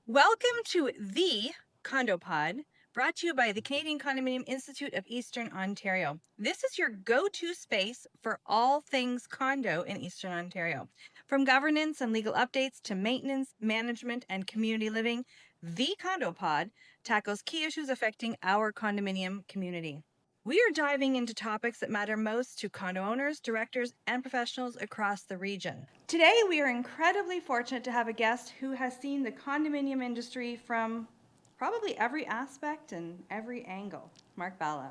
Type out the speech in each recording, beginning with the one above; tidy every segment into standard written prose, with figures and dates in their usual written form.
Welcome to the Condo Pod, brought to you by the Canadian Condominium Institute of Eastern Ontario. This is your go-to space for all things condo in Eastern Ontario. From governance and legal updates to maintenance, management, and community living, the Condo Pod tackles key issues affecting our condominium community. We are diving into topics that matter most to condo owners, directors, and professionals across the region. Today, we are incredibly fortunate to have a guest who has seen the condominium industry from probably every aspect and every angle, Marc Bhalla.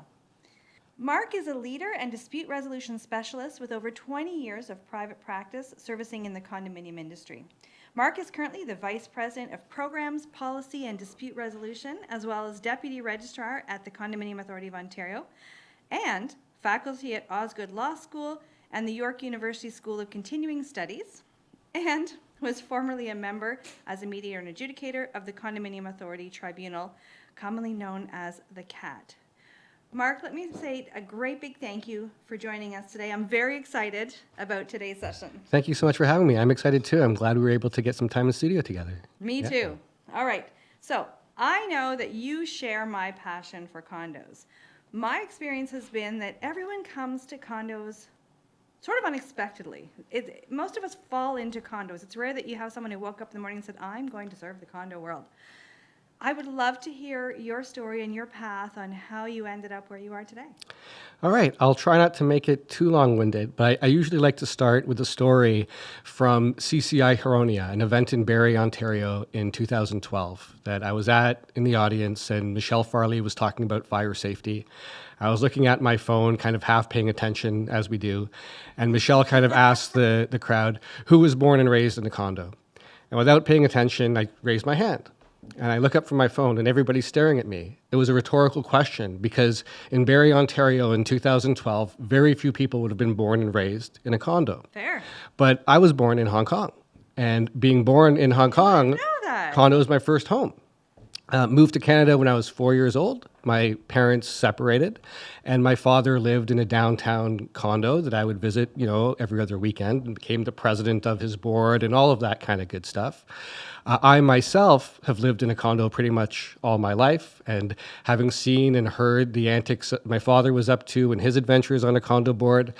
Marc is a leader and dispute resolution specialist with over 20 years of private practice servicing in the condominium industry. Marc is currently the Vice President of Programs, Policy, and Dispute Resolution, as well as Deputy Registrar at the Condominium Authority of Ontario, and faculty at Osgoode Law School and the York University School of Continuing Studies, and was formerly a member as a mediator and adjudicator of the Condominium Authority Tribunal, commonly known as the CAT. Marc, let me say a great big thank you for joining us today. I'm very excited about today's session. Thank you so much for having me. I'm excited too. I'm glad we were able to get some time in studio together. Me too. All right. So I know that you share my passion for condos. My experience has been that everyone comes to condos sort of unexpectedly. Most of us fall into condos. It's rare that you have someone who woke up in the morning and said, I'm going to serve the condo world. I would love to hear your story and your path on how you ended up where you are today. All right. I'll try not to make it too long-winded, but I usually like to start with a story from CCI Huronia, an event in Barrie, Ontario in 2012 that I was at in the audience, and Michelle Farley was talking about fire safety. I was looking at my phone, kind of half paying attention as we do, and Michelle kind of asked the crowd, who was born and raised in a condo? And without paying attention, I raised my hand. And I look up from my phone and everybody's staring at me. It was a rhetorical question because in Barrie, Ontario in 2012, very few people would have been born and raised in a condo. Fair. But I was born in Hong Kong. And being born in Hong Kong, condo was my first home. Moved to Canada when I was 4 years old. My parents separated, and my father lived in a downtown condo that I would visit, every other weekend, and became the president of his board and all of that kind of good stuff. I myself have lived in a condo pretty much all my life, and having seen and heard the antics that my father was up to and his adventures on a condo board,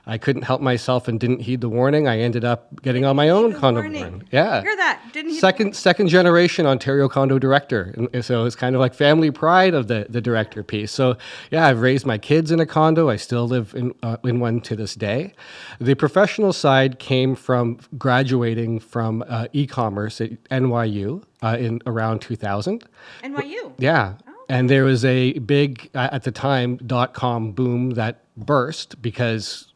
I couldn't help myself and didn't heed the warning. I ended up getting on my own condo board. Yeah. Hear that? Didn't heed Second generation Ontario condo director. And so it's kind of like family pride of the director piece. So yeah, I've raised my kids in a condo. I still live in one to this day. The professional side came from graduating from e-commerce at NYU in around 2000. NYU? Yeah. And there was a big, at the time, .com boom that burst because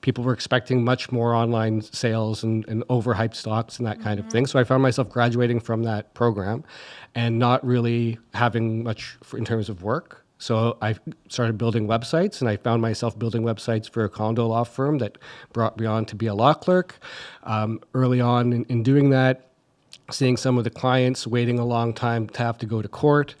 people were expecting much more online sales and overhyped stocks and that kind of thing. So I found myself graduating from that program and not really having much in terms of work. So I started building websites, and I found myself building websites for a condo law firm that brought me on to be a law clerk. Early on in doing that, seeing some of the clients waiting a long time to have to go to court,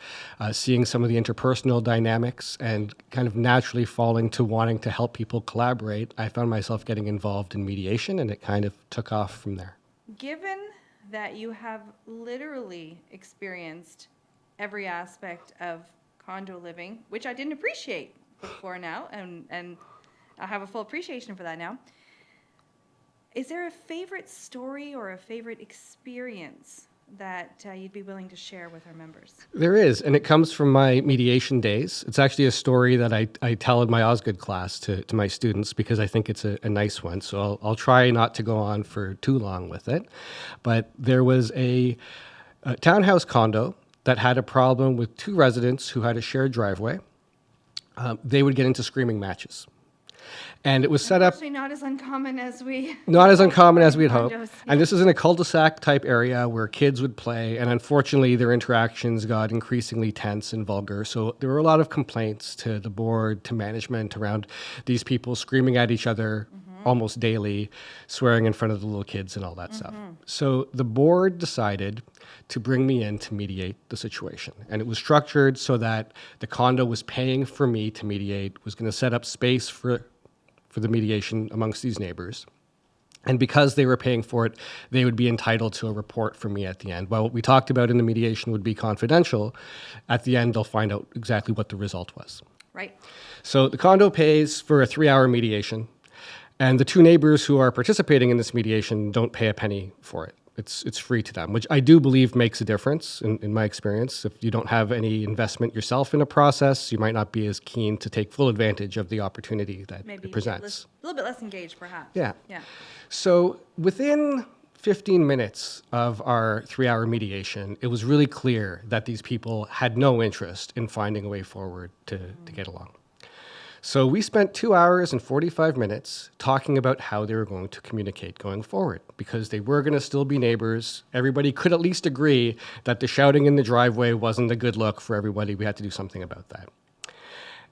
seeing some of the interpersonal dynamics, and kind of naturally falling to wanting to help people collaborate, I found myself getting involved in mediation, and it kind of took off from there. Given that you have literally experienced every aspect of condo living, which I didn't appreciate before now, and I have a full appreciation for that now, is there a favorite story or a favorite experience that you'd be willing to share with our members? There is, and it comes from my mediation days. It's actually a story that I tell in my Osgoode class to my students because I think it's a nice one. So I'll try not to go on for too long with it. But there was a townhouse condo that had a problem with two residents who had a shared driveway. They would get into screaming matches. And it was set up not as uncommon as we had hoped. Yeah. And this is in a cul-de-sac type area where kids would play. And unfortunately, their interactions got increasingly tense and vulgar. So there were a lot of complaints to the board, to management around these people screaming at each other almost daily, swearing in front of the little kids and all that stuff. So the board decided to bring me in to mediate the situation. And it was structured so that the condo was paying for me to mediate, was going to set up space for the mediation amongst these neighbors. And because they were paying for it, they would be entitled to a report from me at the end. While what we talked about in the mediation would be confidential, at the end, they'll find out exactly what the result was. Right. So the condo pays for a 3-hour mediation, and the two neighbors who are participating in this mediation don't pay a penny for it. It's free to them, which I do believe makes a difference in my experience. If you don't have any investment yourself in a process, you might not be as keen to take full advantage of the opportunity that Maybe it presents. a little bit less engaged, perhaps. Yeah. Yeah. So within 15 minutes of our 3-hour mediation, it was really clear that these people had no interest in finding a way forward to get along. So we spent 2 hours and 45 minutes talking about how they were going to communicate going forward, because they were going to still be neighbors. Everybody could at least agree that the shouting in the driveway wasn't a good look for everybody. We had to do something about that.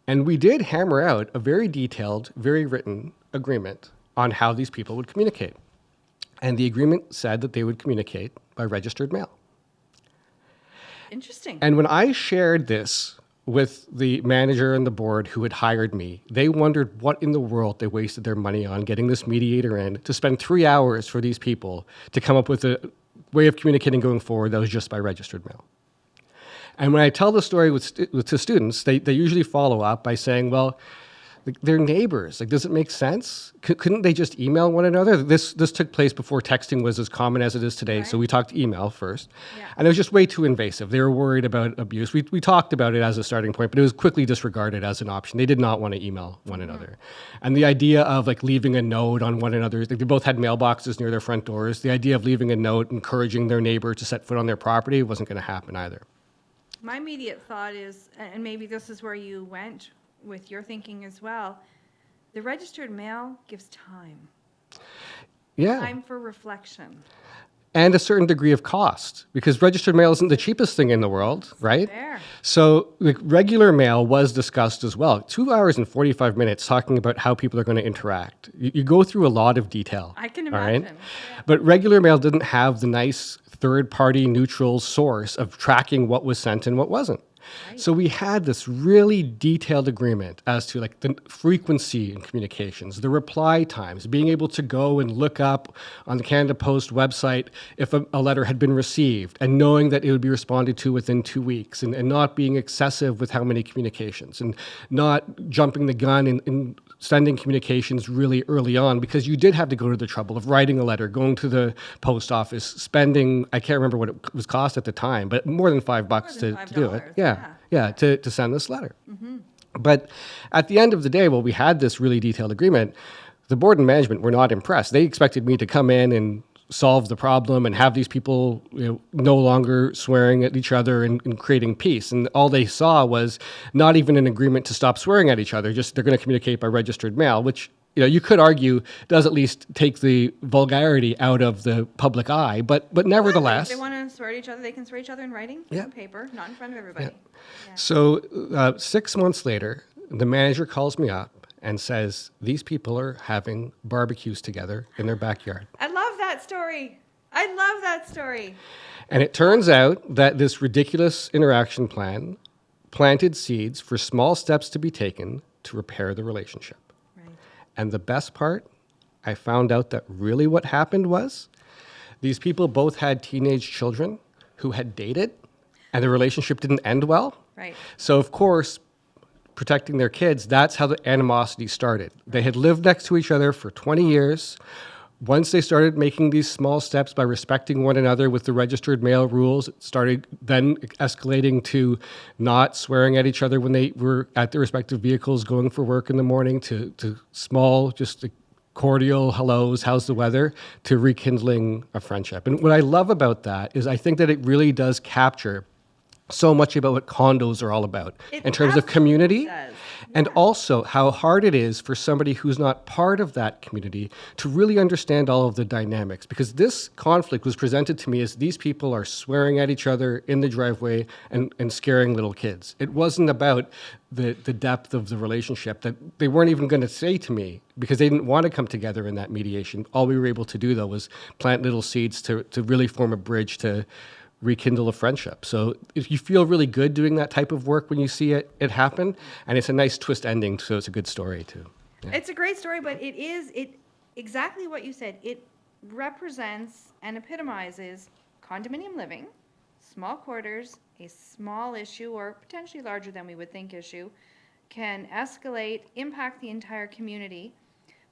And we did hammer out a very detailed, very written agreement on how these people would communicate. And the agreement said that they would communicate by registered mail. Interesting. And when I shared this with the manager and the board who had hired me, they wondered what in the world they wasted their money on getting this mediator in to spend 3 hours for these people to come up with a way of communicating going forward that was just by registered mail. And when I tell the story to students, they usually follow up by saying, well, they're neighbors. Like, does it make sense? Couldn't they just email one another? This took place before texting was as common as it is today. Right. So we talked email first. Yeah. And it was just way too invasive. They were worried about abuse. We talked about it as a starting point, but it was quickly disregarded as an option. They did not want to email one another. And the idea of like leaving a note on one another, like, they both had mailboxes near their front doors. The idea of leaving a note encouraging their neighbor to set foot on their property wasn't going to happen either. My immediate thought is, and maybe this is where you went with your thinking as well, the registered mail gives time. Yeah. Time for reflection. And a certain degree of cost, because registered mail isn't the cheapest thing in the world, right? Fair. So like, regular mail was discussed as well. 2 hours and 45 minutes talking about how people are going to interact. You go through a lot of detail. I can all right? imagine. Yeah. But regular mail didn't have the nice third-party neutral source of tracking what was sent and what wasn't. Right. So we had this really detailed agreement as to like the frequency in communications, the reply times, being able to go and look up on the Canada Post website if a letter had been received, and knowing that it would be responded to within 2 weeks, and not being excessive with how many communications, and not jumping the gun in sending communications really early on, because you did have to go to the trouble of writing a letter, going to the post office, spending, I can't remember what it was cost at the time, but more than $5 than to do it. $5, Yeah, to send this letter. But at the end of the day, while we had this really detailed agreement, the board and management were not impressed. They expected me to come in and solve the problem and have these people no longer swearing at each other and creating peace. And all they saw was not even an agreement to stop swearing at each other, just they're going to communicate by registered mail, which you could argue does at least take the vulgarity out of the public eye. But nevertheless, If they want to swear at each other, they can swear at each other in writing, Yeah. on paper, not in front of everybody. Yeah. So 6 months later, the manager calls me up and says, these people are having barbecues together in their backyard. I love that story. I love that story. And it turns out that this ridiculous interaction plan planted seeds for small steps to be taken to repair the relationship. Right. And the best part, I found out that really what happened was these people both had teenage children who had dated, and the relationship didn't end well. Right. So, of course, protecting their kids, that's how the animosity started. They had lived next to each other for 20 years. Once they started making these small steps by respecting one another with the registered mail rules, it started then escalating to not swearing at each other when they were at their respective vehicles going for work in the morning, to small, just cordial hellos, how's the weather, to rekindling a friendship. And what I love about that is I think that it really does capture so much about what condos are all about It in terms of absolutely community, does. and Yeah. also how hard it is for somebody who's not part of that community to really understand all of the dynamics. Because this conflict was presented to me as these people are swearing at each other in the driveway and scaring little kids. It wasn't about the depth of the relationship that they weren't even going to say to me, because they didn't want to come together in that mediation. All we were able to do, though, was plant little seeds to really form a bridge to rekindle a friendship. So if you feel really good doing that type of work when you see it happen, and it's a nice twist ending, so it's a good story too. Yeah. It's a great story, but Exactly what you said. It represents and epitomizes condominium living, small quarters, a small issue or potentially larger than we would think issue can escalate, impact the entire community,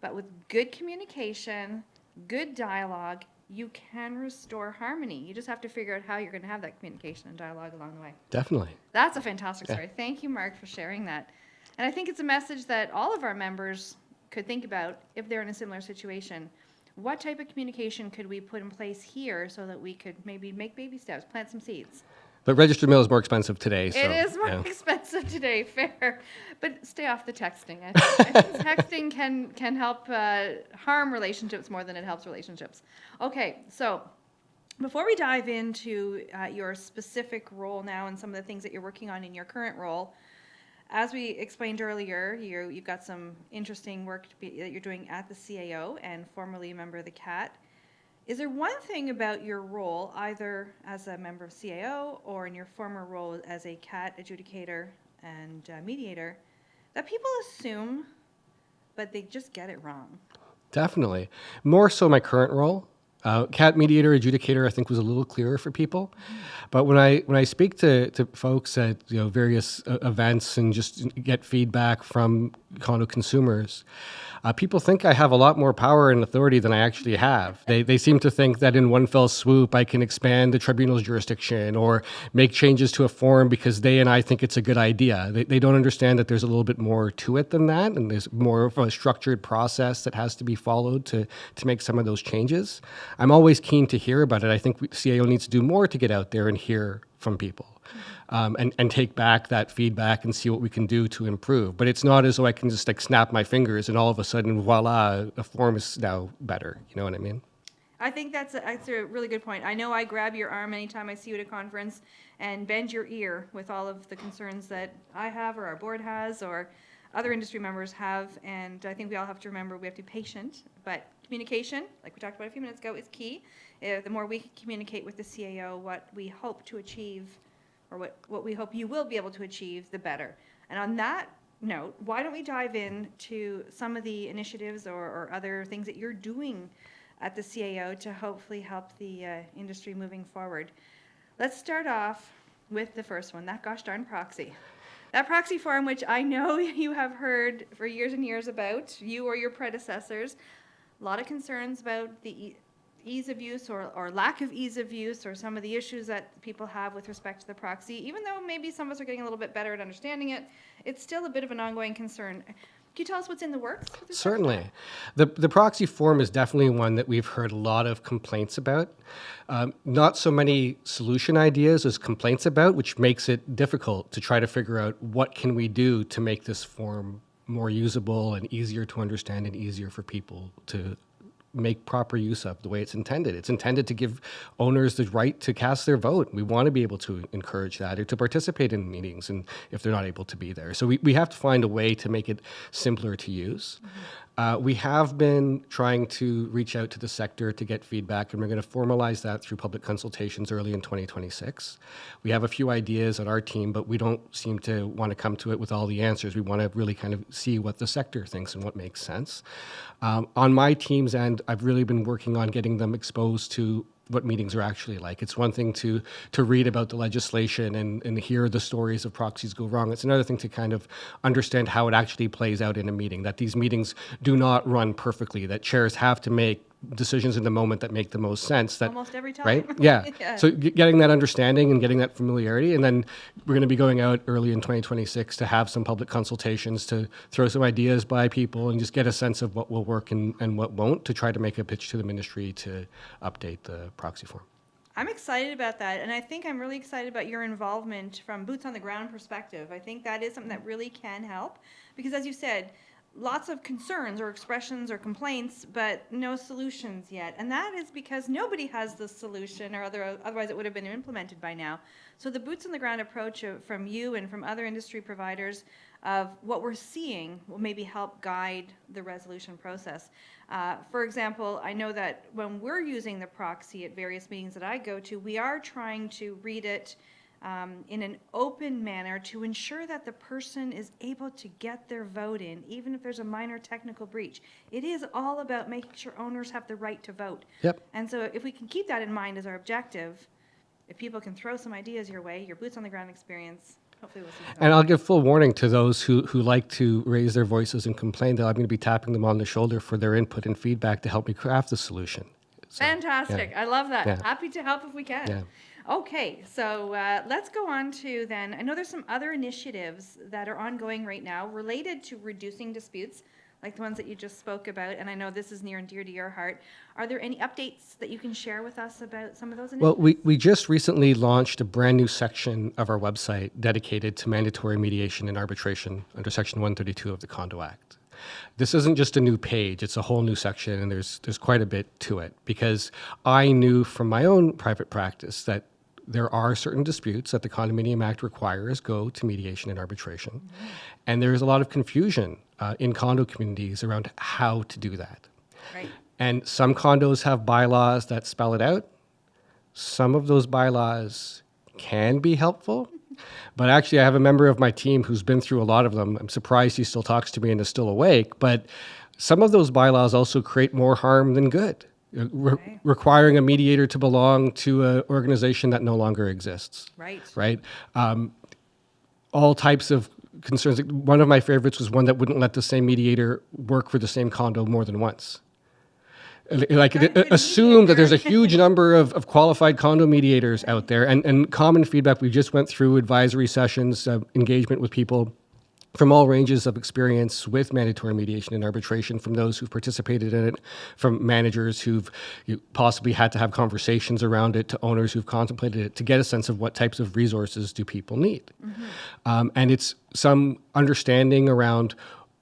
but with good communication, good dialogue, you can restore harmony. You just have to figure out how you're going to have that communication and dialogue along the way. Definitely. That's a fantastic Yeah. story. Thank you, Mark, for sharing that. And I think it's a message that all of our members could think about if they're in a similar situation. What type of communication could we put in place here so that we could maybe make baby steps, plant some seeds? But registered mail is more expensive today. So, It is more yeah. expensive today, fair. But stay off the texting. I think texting can help harm relationships more than it helps relationships. Okay, so before we dive into your specific role now and some of the things that you're working on in your current role, as we explained earlier, you've got some interesting work that you're doing at the CAO and formerly a member of the CAT. Is there one thing about your role, either as a member of CAO or in your former role as a CAT adjudicator and mediator, that people assume, but they just get it wrong? Definitely. More so my current role. Cat mediator, adjudicator, I think was a little clearer for people. But when I speak to folks at various events and just get feedback from condo consumers, people think I have a lot more power and authority than I actually have. They seem to think that in one fell swoop I can expand the tribunal's jurisdiction or make changes to a form because they and I think it's a good idea. They don't understand that there's a little bit more to it than that, and there's more of a structured process that has to be followed to make some of those changes. I'm always keen to hear about it. I think CAO needs to do more to get out there and hear from people. And take back that feedback and see what we can do to improve. But it's not as though I can just snap my fingers and all of a sudden, voila, a form is now better. You know what I mean? I think that's a really good point. I know I grab your arm anytime I see you at a conference and bend your ear with all of the concerns that I have or our board has or other industry members have. And I think we all have to remember we have to be patient. But communication, like we talked about a few minutes ago, is key. The more we can communicate with the CAO what we hope to achieve or what we hope you will be able to achieve, the better. And on that note, why don't we dive into some of the initiatives or other things that you're doing at the CAO to hopefully help the industry moving forward. Let's start off with the first one, that gosh darn proxy. That proxy form, which I know you have heard for years and years about, you or your predecessors, a lot of concerns about the ease of use or lack of ease of use or some of the issues that people have with respect to the proxy. Even though maybe some of us are getting a little bit better at understanding it, it's still a bit of an ongoing concern. Can you tell us what's in the works? Certainly. The proxy form is definitely one that we've heard a lot of complaints about. Not so many solution ideas as complaints about, which makes it difficult to try to figure out what can we do to make this form more usable and easier to understand and easier for people to make proper use of the way it's intended. It's intended to give owners the right to cast their vote. We want to be able to encourage that or to participate in meetings and if they're not able to be there. So we have to find a way to make it simpler to use. We have been trying to reach out to the sector to get feedback, and we're going to formalize that through public consultations early in 2026. We have a few ideas on our team, but we don't seem to want to come to it with all the answers. We want to really kind of see what the sector thinks and what makes sense. On my team's end, I've really been working on getting them exposed to what meetings are actually like. It's one thing to read about the legislation and hear the stories of proxies go wrong. It's another thing to kind of understand how it actually plays out in a meeting, that these meetings do not run perfectly, that chairs have to make decisions in the moment that make the most sense. That, almost every time. right? Yeah. Yeah. So getting that understanding and getting that familiarity, and then we're going to be going out early in 2026 to have some public consultations to throw some ideas by people and just get a sense of what will work and what won't to try to make a pitch to the ministry to update the proxy form. I'm excited about that, and I think I'm really excited about your involvement from boots on the ground perspective. I think that is something that really can help because, as you said, lots of concerns or expressions or complaints, but no solutions yet. And that is because nobody has the solution, or otherwise it would have been implemented by now. So the boots on the ground approach from you and from other industry providers of what we're seeing will maybe help guide the resolution process. For example, I know that when we're using the proxy at various meetings that I go to, we are trying to read it in an open manner to ensure that the person is able to get their vote in, even if there's a minor technical breach. It is all about making sure owners have the right to vote. Yep. And so if we can keep that in mind as our objective, if people can throw some ideas your way, your boots on the ground experience, hopefully we'll see some. And I'll give full warning to those who like to raise their voices and complain that I'm going to be tapping them on the shoulder for their input and feedback to help me craft the solution. So, Fantastic. yeah. I love that. Yeah. Happy to help if we can. Yeah. Okay, so let's go on to then, I know there's some other initiatives that are ongoing right now related to reducing disputes, like the ones that you just spoke about, and I know this is near and dear to your heart. Are there any updates that you can share with us about some of those initiatives? Well, we just recently launched a brand new section of our website dedicated to mandatory mediation and arbitration under Section 132 of the Condo Act. This isn't just a new page, it's a whole new section, and there's quite a bit to it, because I knew from my own private practice that there are certain disputes that the Condominium Act requires go to mediation and arbitration. Mm-hmm. And there's a lot of confusion in condo communities around how to do that. Right. And some condos have bylaws that spell it out. Some of those bylaws can be helpful. But actually, I have a member of my team who's been through a lot of them. I'm surprised he still talks to me and is still awake. But some of those bylaws also create more harm than good, requiring a mediator to belong to an organization that no longer exists. Right. Right. All types of concerns. One of my favorites was one that wouldn't let the same mediator work for the same condo more than once. Like, assume that there's a huge number of qualified condo mediators out there, and common feedback. We just went through advisory sessions, engagement with people from all ranges of experience with mandatory mediation and arbitration, from those who've participated in it, from managers who've possibly had to have conversations around it, to owners who've contemplated it, to get a sense of what types of resources do people need. Mm-hmm. And it's some understanding around,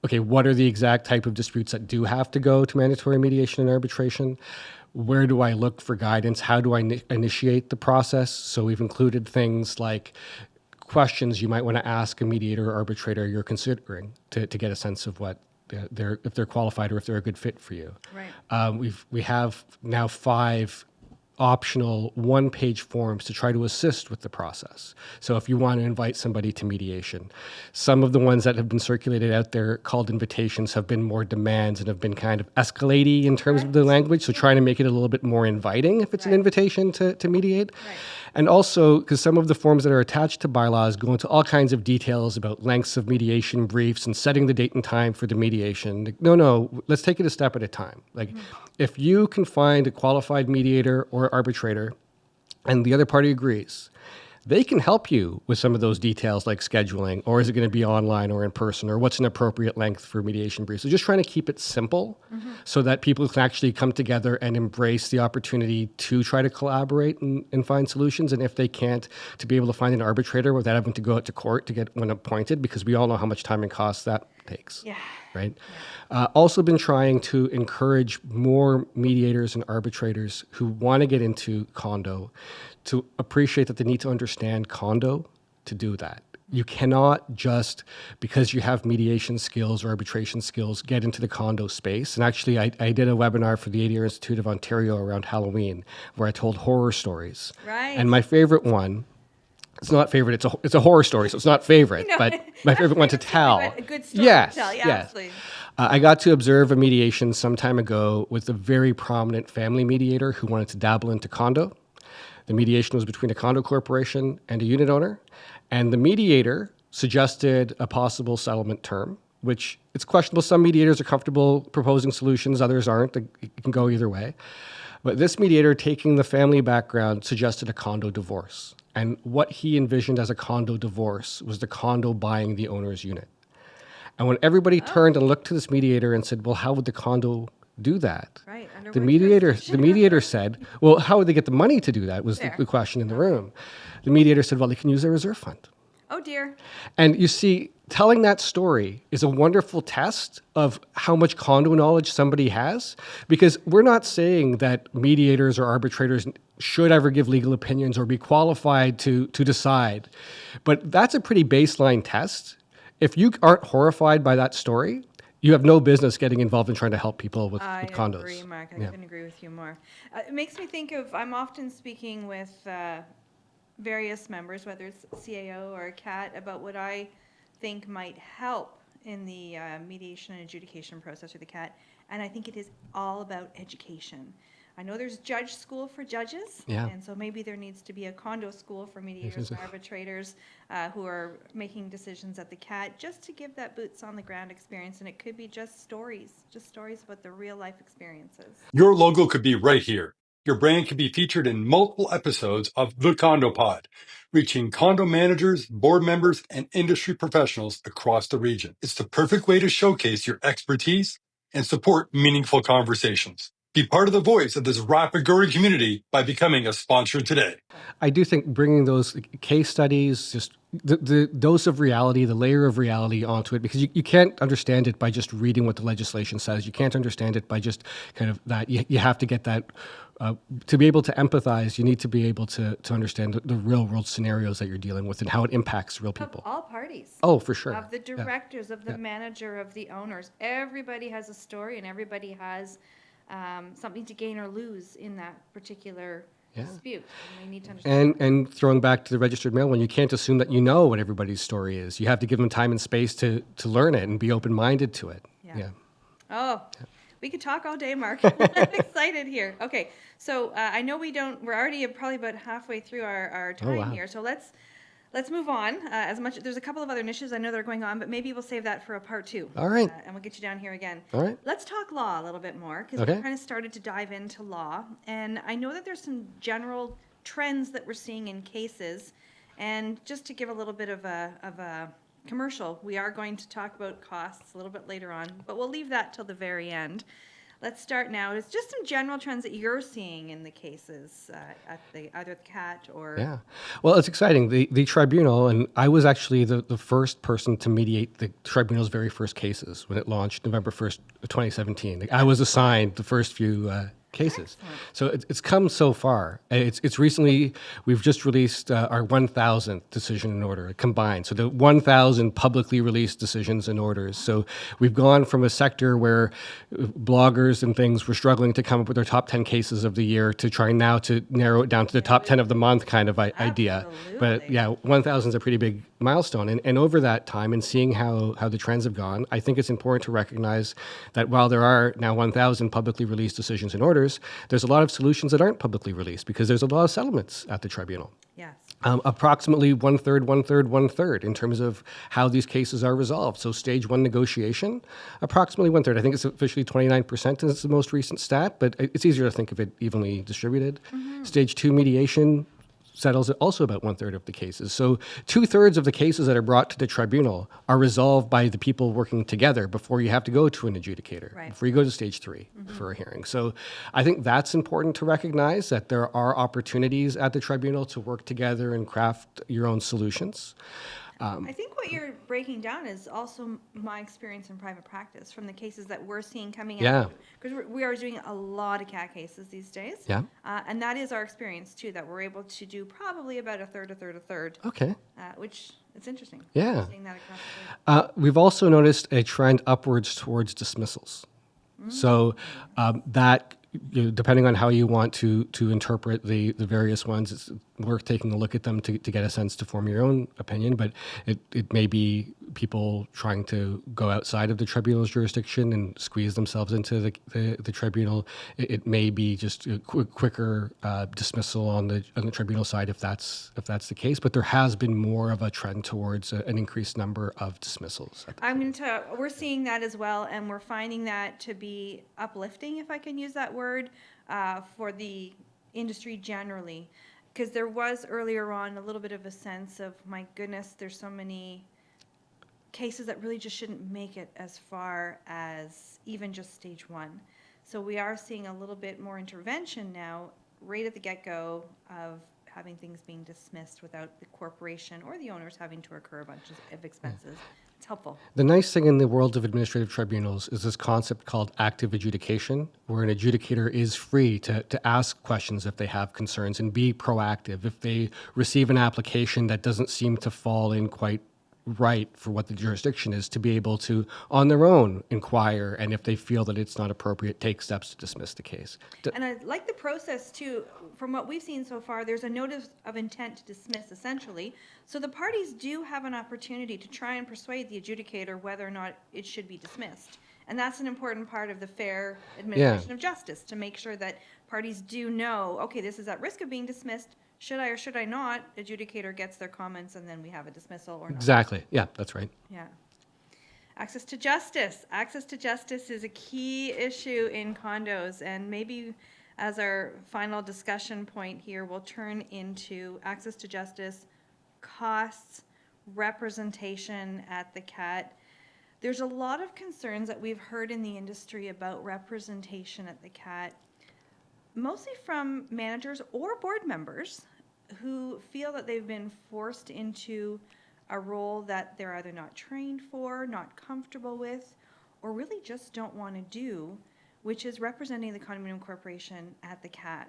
okay, what are the exact type of disputes that do have to go to mandatory mediation and arbitration? Where do I look for guidance? How do I initiate the process? So we've included things like questions you might want to ask a mediator or arbitrator you're considering to get a sense of what if they're qualified or if they're a good fit for you. Right. We have now 5 optional one-page forms to try to assist with the process. So if you want to invite somebody to mediation, some of the ones that have been circulated out there called invitations have been more demands and have been kind of escalating in terms of the language. So trying to make it a little bit more inviting if it's an invitation to mediate. Right. And also, because some of the forms that are attached to bylaws go into all kinds of details about lengths of mediation briefs and setting the date and time for the mediation. Like, no, let's take it a step at a time. Like, if you can find a qualified mediator or arbitrator and the other party agrees, they can help you with some of those details like scheduling, or is it going to be online or in person, or what's an appropriate length for mediation briefs. So just trying to keep it simple so that people can actually come together and embrace the opportunity to try to collaborate and find solutions. And if they can't, to be able to find an arbitrator without having to go out to court to get one appointed, because we all know how much time and cost that takes. Yeah. Right? Yeah. Also been trying to encourage more mediators and arbitrators who want to get into condo to appreciate that they need to understand condo to do that. You cannot just, because you have mediation skills or arbitration skills, get into the condo space. And actually, I did a webinar for the Elia Institute of Ontario around Halloween where I told horror stories. Right. And my favorite one, it's not favorite, it's a horror story, so it's not favorite, but my favorite one to tell. A good story yes, to tell, yes. Absolutely. I got to observe a mediation some time ago with a very prominent family mediator who wanted to dabble into condo. The mediation was between a condo corporation and a unit owner, and the mediator suggested a possible settlement term, which it's questionable. Some mediators are comfortable proposing solutions, others aren't. It can go either way. But this mediator, taking the family background, suggested a condo divorce. And what he envisioned as a condo divorce was the condo buying the owner's unit. And when everybody turned and looked to this mediator and said, well, how would the condo do that? Right. The mediator said, well, how would they get the money to do that was the question in the room. The mediator said, well, they can use their reserve fund. Oh, dear. And you see, telling that story is a wonderful test of how much condo knowledge somebody has, because we're not saying that mediators or arbitrators should ever give legal opinions or be qualified to decide. But that's a pretty baseline test. If you aren't horrified by that story, you have no business getting involved in trying to help people with condos. I agree, Mark. I couldn't agree with you more. It makes me think of, I'm often speaking with various members, whether it's CAO or CAT, about what I think might help in the mediation and adjudication process with the CAT, and I think it is all about education. I know there's judge school for judges, Yeah. and so maybe there needs to be a condo school for mediators and arbitrators who are making decisions at the CAT, just to give that boots on the ground experience, and it could be just stories about the real life experiences. Your logo could be right here. Your brand can be featured in multiple episodes of The Condo Pod, reaching condo managers, board members, and industry professionals across the region. It's the perfect way to showcase your expertise and support meaningful conversations. Be part of the voice of this rapid growing community by becoming a sponsor today. I do think bringing those case studies, just the dose of reality, the layer of reality onto it, because you can't understand it by just reading what the legislation says. You can't understand it by just kind of that. You have to get that. To be able to empathize, you need to be able to understand the real world scenarios that you're dealing with and how it impacts real people. Of all parties. Oh, for sure. Of the directors, of the manager, of the owners. Everybody has a story, and everybody has something to gain or lose in that particular dispute. And they need to understand. And throwing back to the registered mail one, you can't assume that you know what everybody's story is. You have to give them time and space to learn it and be open-minded to it. Yeah. Oh, we could talk all day, Mark. I'm excited here. Okay, so I know we're already probably about halfway through our time here. So let's move on. There's a couple of other niches I know that are going on, but maybe we'll save that for a part 2. All right. And we'll get you down here again. All right. Let's talk law a little bit more, because we kind of started to dive into law. And I know that there's some general trends that we're seeing in cases. And just to give a little bit of a commercial, we are going to talk about costs a little bit later on, but we'll leave that till the very end. Let's start now. It's just some general trends that you're seeing in the cases at either the CAT or... Yeah. Well, it's exciting. The tribunal, and I was actually the first person to mediate the tribunal's very first cases when it launched November 1st, 2017. I was assigned the first few cases. Excellent. So it's come so far. It's recently, we've just released our 1,000th decision and order combined. So the 1,000 publicly released decisions and orders. So we've gone from a sector where bloggers and things were struggling to come up with their top 10 cases of the year to trying now to narrow it down to the top 10 of the month kind of idea. But yeah, 1,000 is a pretty big milestone. And over that time and seeing how the trends have gone, I think it's important to recognize that while there are now 1,000 publicly released decisions and orders, there's a lot of solutions that aren't publicly released because there's a lot of settlements at the tribunal. Yes. Approximately one third in terms of how these cases are resolved. So stage 1 negotiation, approximately 1/3. I think it's officially 29% is the most recent stat, but it's easier to think of it evenly distributed. Mm-hmm. Stage 2 mediation settles also about 1/3 of the cases. So 2/3 of the cases that are brought to the tribunal are resolved by the people working together before you have to go to an adjudicator, before you go to stage 3 for a hearing. So I think that's important to recognize, that there are opportunities at the tribunal to work together and craft your own solutions. I think what you're breaking down is also my experience in private practice from the cases that we're seeing coming out. Because we are doing a lot of CAT cases these days. Yeah. And that is our experience, too, that we're able to do probably about a third. Okay. Which it's interesting. Yeah. Seeing that across the board. We've also noticed a trend upwards towards dismissals. So that, depending on how you want to interpret the various ones, it's worth taking a look at them to get a sense to form your own opinion. But it may be people trying to go outside of the tribunal's jurisdiction and squeeze themselves into the tribunal. It may be just a quicker dismissal on the tribunal side if that's the case. But there has been more of a trend towards an increased number of dismissals. We're seeing that as well, and we're finding that to be uplifting, if I can use that word, for the industry generally. Because there was earlier on a little bit of a sense of, my goodness, there's so many cases that really just shouldn't make it as far as even just stage 1. So we are seeing a little bit more intervention now, right at the get-go, of having things being dismissed without the corporation or the owners having to incur a bunch of expenses. It's helpful. The nice thing in the world of administrative tribunals is this concept called active adjudication, where an adjudicator is free to ask questions if they have concerns and be proactive. If they receive an application that doesn't seem to fall in quite right for what the jurisdiction is to be able to, on their own, inquire, and if they feel that it's not appropriate, take steps to dismiss the case. And I like the process too. From what we've seen so far, there's a notice of intent to dismiss essentially. So the parties do have an opportunity to try and persuade the adjudicator whether or not it should be dismissed. And that's an important part of the fair administration of justice, to make sure that parties do know, okay, this is at risk of being dismissed. Should I or should I not? Adjudicator gets their comments, and then we have a dismissal or not. Exactly. Yeah, that's right. Yeah. Access to justice. Access to justice is a key issue in condos, and maybe as our final discussion point here, we'll turn into access to justice, costs, representation at the CAT. There's a lot of concerns that we've heard in the industry about representation at the CAT, mostly from managers or board members who feel that they've been forced into a role that they're either not trained for, not comfortable with, or really just don't want to do, which is representing the condominium corporation at the CAT.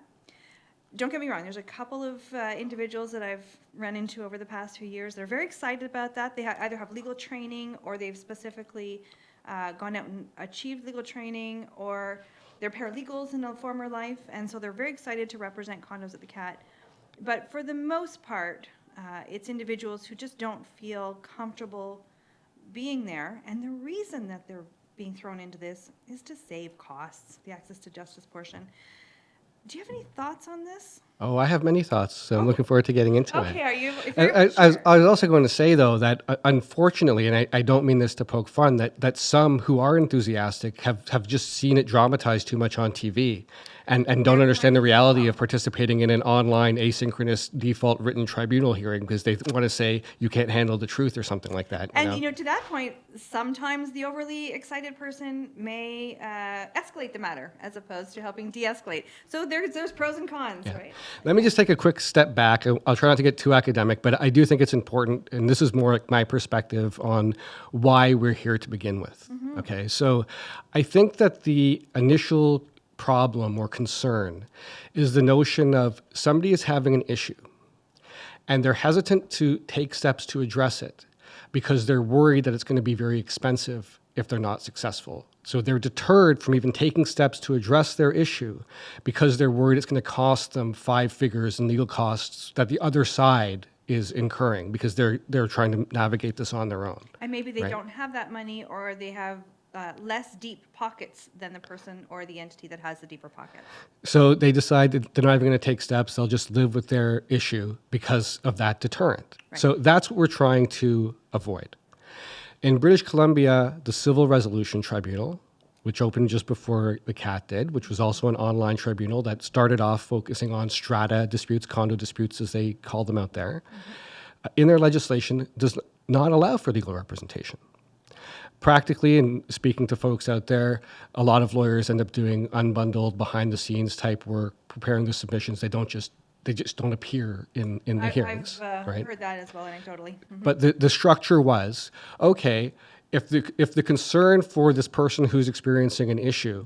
Don't get me wrong, there's a couple of individuals that I've run into over the past few years. They're very excited about that. They either have legal training, or they've specifically gone out and achieved legal training, or they're paralegals in a former life, and so they're very excited to represent condos at the CAT. But for the most part, it's individuals who just don't feel comfortable being there, and the reason that they're being thrown into this is to save costs, the access to justice portion. Do you have any thoughts on this? Oh, I have many thoughts, so I'm looking forward to getting into it. Okay, are you? I was also going to say, though, that unfortunately, and I don't mean this to poke fun, that some who are enthusiastic have just seen it dramatized too much on TV and don't understand the reality of participating in an online asynchronous default written tribunal hearing because they want to say you can't handle the truth or something like that. And to that point, sometimes the overly excited person may escalate the matter as opposed to helping de-escalate. So there's pros and cons, right? Let me just take a quick step back. I'll try not to get too academic, but I do think it's important, and this is more like my perspective on why we're here to begin with. Mm-hmm. Okay, so I think that the initial problem or concern is the notion of somebody is having an issue, and they're hesitant to take steps to address it because they're worried that it's going to be very expensive if they're not successful. So they're deterred from even taking steps to address their issue because they're worried it's going to cost them 5 figures in legal costs that the other side is incurring because they're trying to navigate this on their own. And maybe they don't have that money, or they have less deep pockets than the person or the entity that has the deeper pockets. So they decide that they're not even going to take steps. They'll just live with their issue because of that deterrent. Right. So that's what we're trying to avoid. In British Columbia, the Civil Resolution Tribunal, which opened just before the CAT did, which was also an online tribunal that started off focusing on strata disputes, condo disputes as they call them out there, in their legislation does not allow for legal representation. Practically, and speaking to folks out there, a lot of lawyers end up doing unbundled, behind-the-scenes type work, preparing the submissions. They just don't appear in the hearings. I've right? heard that as well, anecdotally. Mm-hmm. But the structure was, okay, if the concern for this person who's experiencing an issue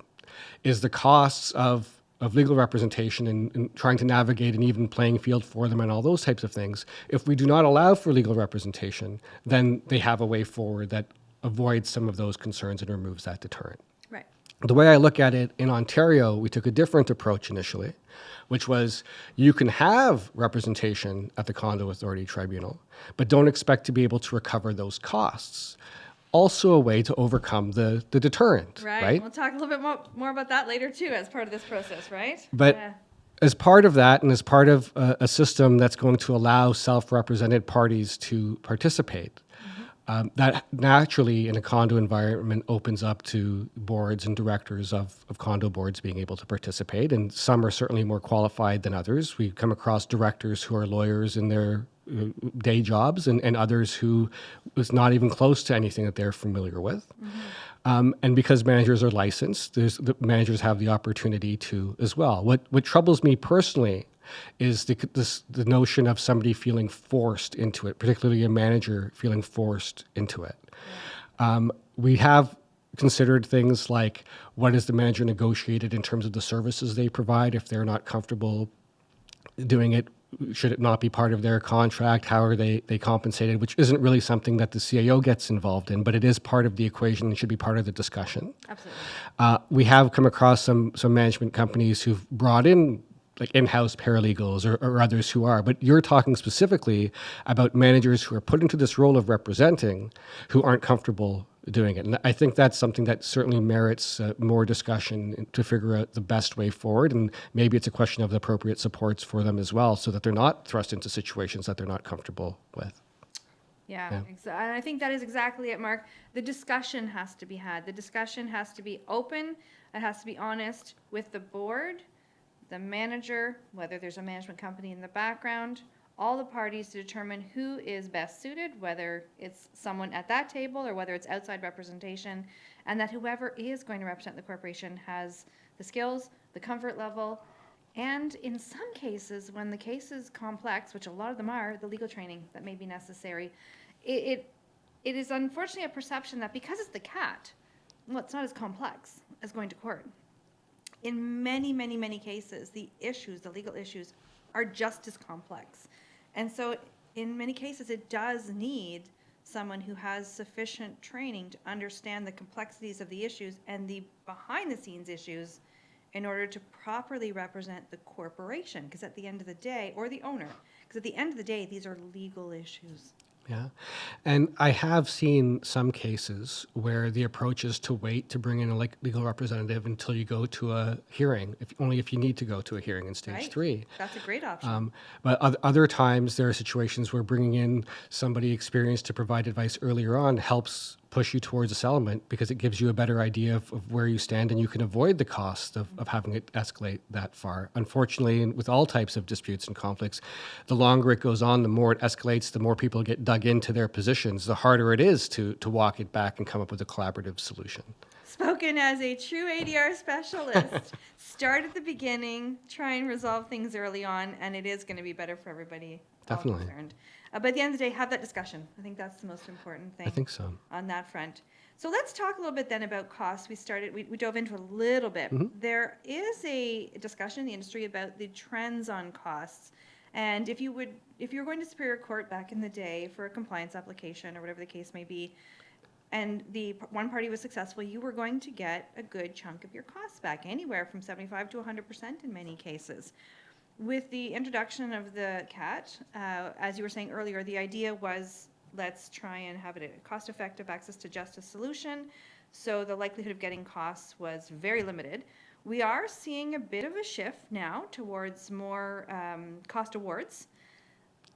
is the costs of legal representation and trying to navigate an even playing field for them and all those types of things, if we do not allow for legal representation, then they have a way forward that avoids some of those concerns and removes that deterrent. Right. The way I look at it in Ontario, we took a different approach initially, which was you can have representation at the Condo Authority Tribunal, but don't expect to be able to recover those costs. Also a way to overcome the deterrent, right? We'll talk a little bit more about that later too as part of this process, right? But as part of that and as part of a system that's going to allow self-represented parties to participate, that naturally in a condo environment opens up to boards and directors of condo boards being able to participate. And some are certainly more qualified than others. We come across directors who are lawyers in their day jobs and others who is not even close to anything that they're familiar with. Mm-hmm. And because managers are licensed, the managers have the opportunity to as well. What troubles me personally is the notion of somebody feeling forced into it, particularly a manager feeling forced into it. We have considered things like what is the manager negotiated in terms of the services they provide if they're not comfortable doing it should it not be part of their contract? How are they compensated? Which isn't really something that the CAO gets involved in, but it is part of the equation and should be part of the discussion. Absolutely. We have come across some management companies who've brought in like in-house paralegals or others who are, but you're talking specifically about managers who are put into this role of representing who aren't comfortable doing it. And I think that's something that certainly merits more discussion to figure out the best way forward. And maybe it's a question of the appropriate supports for them as well, so that they're not thrust into situations that they're not comfortable with. Yeah. And I think that is exactly it, Mark. The discussion has to be had. The discussion has to be open. It has to be honest with the board, the manager, whether there's a management company in the background, all the parties to determine who is best suited, whether it's someone at that table or whether it's outside representation, and that whoever is going to represent the corporation has the skills, the comfort level, and in some cases, when the case is complex, which a lot of them are, the legal training that may be necessary. It is unfortunately a perception that because it's the cat, well, it's not as complex as going to court. In many, many, many cases, the legal issues, are just as complex. And so in many cases, it does need someone who has sufficient training to understand the complexities of the issues and the behind-the-scenes issues in order to properly represent the corporation, because at the end of the day, or the owner, because at the end of the day, these are legal issues. Yeah. And I have seen some cases where the approach is to wait to bring in a legal representative until you go to a hearing, only if you need to go to a hearing in stage 3. That's a great option. But other times there are situations where bringing in somebody experienced to provide advice earlier on helps push you towards a settlement because it gives you a better idea of where you stand and you can avoid the cost of having it escalate that far. Unfortunately, and with all types of disputes and conflicts, the longer it goes on, the more it escalates, the more people get dug into their positions, the harder it is to walk it back and come up with a collaborative solution. Spoken as a true ADR specialist. Start at the beginning, try and resolve things early on, and it is going to be better for everybody. Definitely. But at the end of the day, have that discussion. I think that's the most important thing. I think so. On that front. So let's talk a little bit then about costs. We dove into a little bit. Mm-hmm. There is a discussion in the industry about the trends on costs. And if you're going to Superior Court back in the day for a compliance application or whatever the case may be, and the one party was successful, you were going to get a good chunk of your costs back, anywhere from 75 to 100% in many cases. With the introduction of the CAT, as you were saying earlier, the idea was let's try and have it a cost-effective access to justice solution. So the likelihood of getting costs was very limited. We are seeing a bit of a shift now towards more cost awards.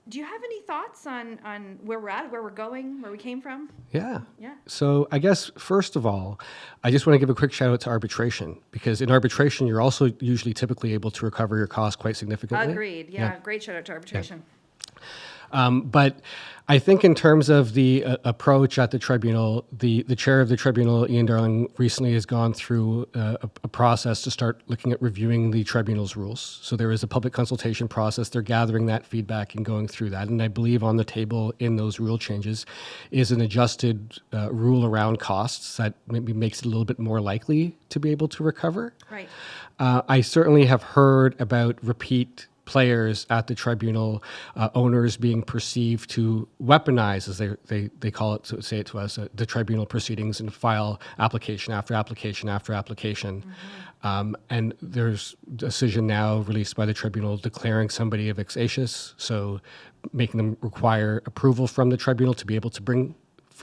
Do you have any thoughts on where we're at, where we're going, where we came from? Yeah. Yeah. So I guess, first of all, I just want to give a quick shout out to arbitration, because in arbitration, you're also usually typically able to recover your costs quite significantly. Agreed. Yeah. Great shout out to arbitration. But I think in terms of the approach at the tribunal, the chair of the tribunal, Ian Darling, recently has gone through a process to start looking at reviewing the tribunal's rules. So there is a public consultation process. They're gathering that feedback and going through that. And I believe on the table in those rule changes is an adjusted rule around costs that maybe makes it a little bit more likely to be able to recover. Right. I certainly have heard about repeat players at the tribunal, owners being perceived to weaponize, as they call it, to say it to us, the tribunal proceedings and file application after application after application. Mm-hmm. And there's a decision now released by the tribunal declaring somebody a vexatious, so making them require approval from the tribunal to be able to bring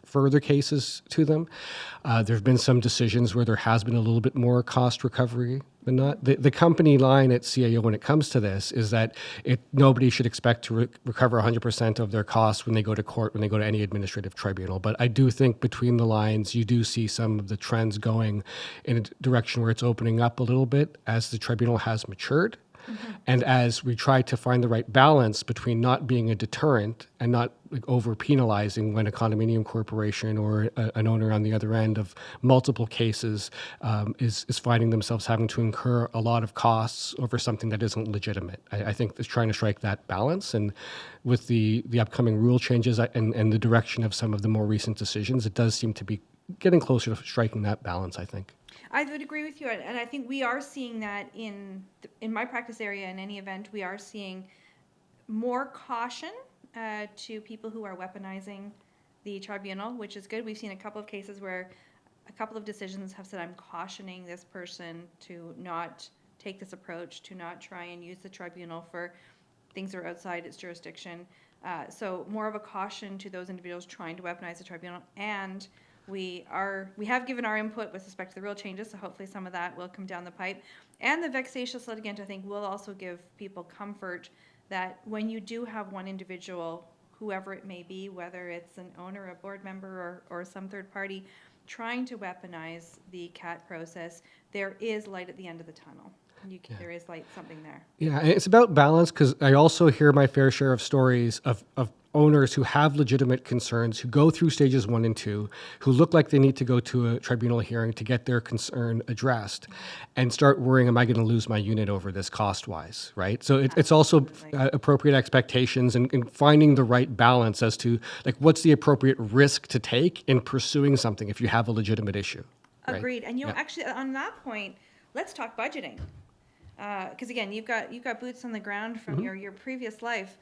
further cases to them. There have been some decisions where there has been a little bit more cost recovery than not. The company line at CAO when it comes to this is that nobody should expect to recover 100% of their costs when they go to court, when they go to any administrative tribunal. But I do think between the lines, you do see some of the trends going in a direction where it's opening up a little bit as the tribunal has matured. Mm-hmm. And as we try to find the right balance between not being a deterrent and not over penalizing when a condominium corporation or an owner on the other end of multiple cases is finding themselves having to incur a lot of costs over something that isn't legitimate. I think it's trying to strike that balance. And with the upcoming rule changes and the direction of some of the more recent decisions, it does seem to be getting closer to striking that balance, I think. I would agree with you, and I think we are seeing that in my practice area. In any event, we are seeing more caution to people who are weaponizing the tribunal, which is good. We've seen a couple of cases where a couple of decisions have said, I'm cautioning this person to not take this approach, to not try and use the tribunal for things that are outside its jurisdiction. So more of a caution to those individuals trying to weaponize the tribunal. And we have given our input with respect to the rule changes, so hopefully some of that will come down the pipe. And the vexatious litigant, I think, will also give people comfort that when you do have one individual, whoever it may be, whether it's an owner, a board member, or some third party, trying to weaponize the CAT process, there is light at the end of the tunnel. There is light, something there. Yeah, and it's about balance, because I also hear my fair share of stories of owners who have legitimate concerns, who go through stages 1 and 2, who look like they need to go to a tribunal hearing to get their concern addressed, and start worrying, am I going to lose my unit over this cost-wise, right? So it's also appropriate expectations and finding the right balance as to, like, what's the appropriate risk to take in pursuing something if you have a legitimate issue. Right? Agreed. And actually, on that point, let's talk budgeting. Because again, you've got boots on the ground from your previous life.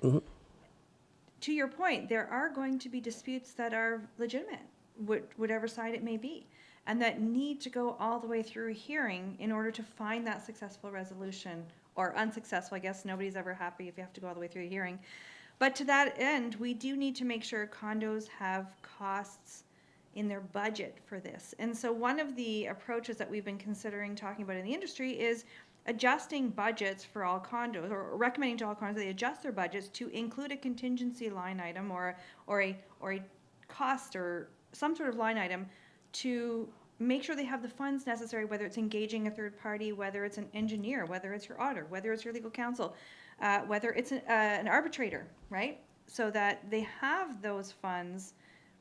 To your point, there are going to be disputes that are legitimate, whatever side it may be, and that need to go all the way through a hearing in order to find that successful resolution, or unsuccessful. I guess nobody's ever happy if you have to go all the way through a hearing. But to that end, we do need to make sure condos have costs in their budget for this. And so one of the approaches that we've been considering talking about in the industry is adjusting budgets for all condos, or recommending to all condos they adjust their budgets to include a contingency line item or a cost or some sort of line item to make sure they have the funds necessary, whether it's engaging a third party, whether it's an engineer, whether it's your auditor, whether it's your legal counsel, whether it's an arbitrator, right? So that they have those funds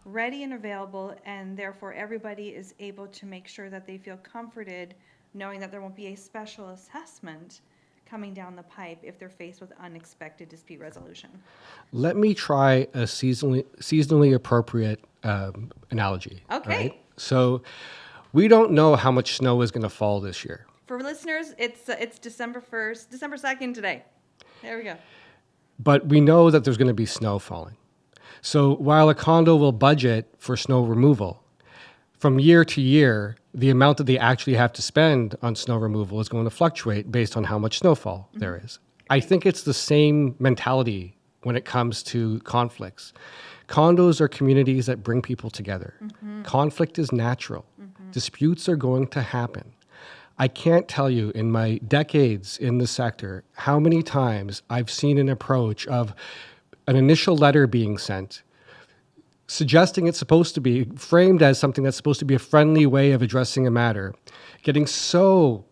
ready and available, and therefore everybody is able to make sure that they feel comforted knowing that there won't be a special assessment coming down the pipe if they're faced with unexpected dispute resolution. Let me try a seasonally appropriate analogy. Okay. Right? So we don't know how much snow is going to fall this year. For listeners, it's December 1st, December 2nd today. There we go. But we know that there's going to be snow falling. So while a condo will budget for snow removal, from year to year, the amount that they actually have to spend on snow removal is going to fluctuate based on how much snowfall there is. I think it's the same mentality when it comes to conflicts. Condos are communities that bring people together. Conflict is natural. Disputes are going to happen. I can't tell you in my decades in the sector how many times I've seen an approach of an initial letter being sent suggesting it's supposed to be framed as something that's supposed to be a friendly way of addressing a matter, getting so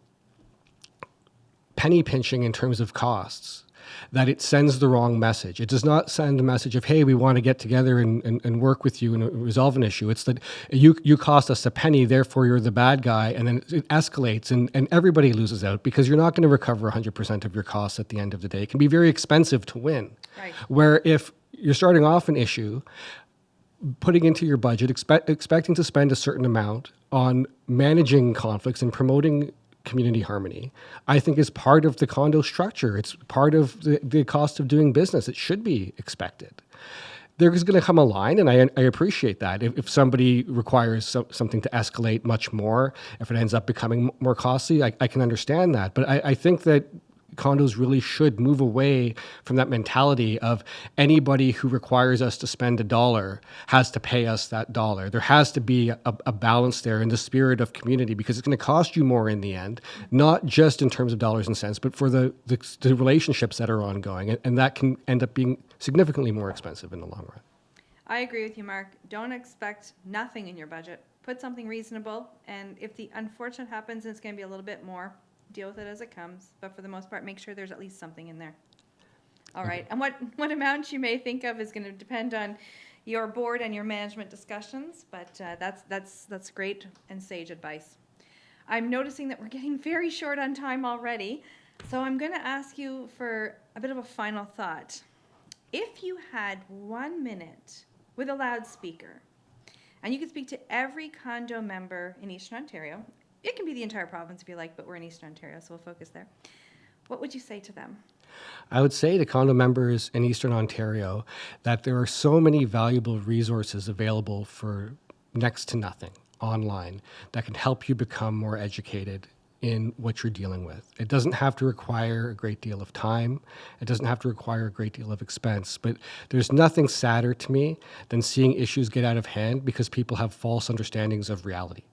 penny pinching in terms of costs that it sends the wrong message. It does not send a message of, hey, we want to get together and work with you and resolve an issue. It's that you cost us a penny, therefore you're the bad guy, and then it escalates and everybody loses out because you're not going to recover 100% of your costs at the end of the day. It can be very expensive to win. Right. Where if you're starting off an issue, putting into your budget, expecting to spend a certain amount on managing conflicts and promoting community harmony, I think is part of the condo structure. It's part of the cost of doing business. It should be expected. There's going to come a line, and I appreciate that. If somebody requires something to escalate much more, if it ends up becoming more costly, I can understand that. But I think that condos really should move away from that mentality of anybody who requires us to spend $1 has to pay us that $1. There has to be a balance there in the spirit of community, because it's going to cost you more in the end, not just in terms of dollars and cents, but for the relationships that are ongoing. And that can end up being significantly more expensive in the long run. I agree with you, Mark. Don't expect nothing in your budget. Put something reasonable, and if the unfortunate happens and it's going to be a little bit more, deal with it as it comes, but for the most part, make sure there's at least something in there. All right, and what amount you may think of is going to depend on your board and your management discussions, but that's great and sage advice. I'm noticing that we're getting very short on time already, so I'm going to ask you for a bit of a final thought. If you had 1 minute with a loudspeaker, and you could speak to every condo member in Eastern Ontario, it can be the entire province if you like, but we're in Eastern Ontario, so we'll focus there. What would you say to them? I would say to condo members in Eastern Ontario that there are so many valuable resources available for next to nothing online that can help you become more educated in what you're dealing with. It doesn't have to require a great deal of time. It doesn't have to require a great deal of expense. But there's nothing sadder to me than seeing issues get out of hand because people have false understandings of reality.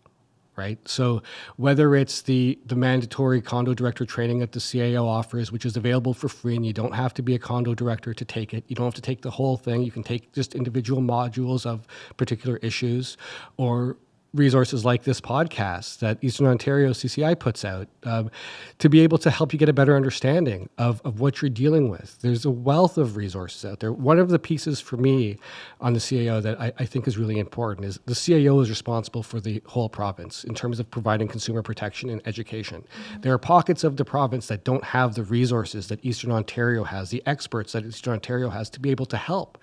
Right. So whether it's the mandatory condo director training that the CAO offers, which is available for free, and you don't have to be a condo director to take it. You don't have to take the whole thing. You can take just individual modules of particular issues, or resources like this podcast that Eastern Ontario CCI puts out to be able to help you get a better understanding of what you're dealing with. There's a wealth of resources out there. One of the pieces for me on the CAO that I think is really important is the CAO is responsible for the whole province in terms of providing consumer protection and education. There are pockets of the province that don't have the resources that Eastern Ontario has, the experts that Eastern Ontario has to be able to help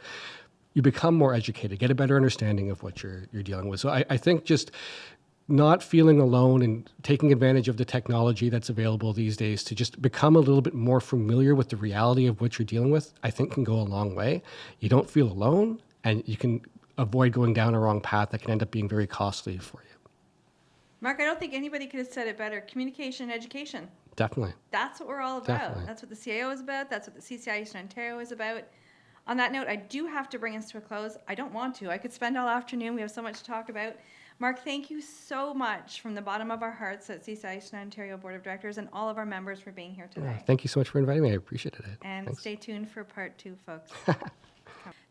you become more educated, get a better understanding of what you're dealing with. So I think just not feeling alone and taking advantage of the technology that's available these days to just become a little bit more familiar with the reality of what you're dealing with, I think can go a long way. You don't feel alone, and you can avoid going down a wrong path that can end up being very costly for you. Mark, I don't think anybody could have said it better. Communication and education. Definitely. That's what we're all about. Definitely. That's what the CAO is about. That's what the CCI Eastern Ontario is about. On that note, I do have to bring us to a close. I don't want to. I could spend all afternoon. We have so much to talk about. Mark, thank you so much from the bottom of our hearts at CCI Eastern Ontario Board of Directors and all of our members for being here today. Thank you so much for inviting me. I appreciated it. And Thanks. stay tuned for part 2, folks.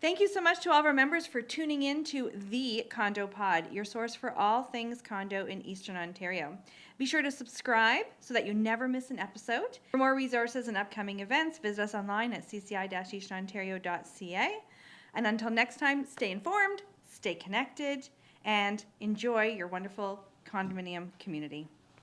Thank you so much to all of our members for tuning in to the Condo Pod, your source for all things condo in Eastern Ontario. Be sure to subscribe so that you never miss an episode. For more resources and upcoming events, visit us online at cci-easternontario.ca. And until next time, stay informed, stay connected, and enjoy your wonderful condominium community.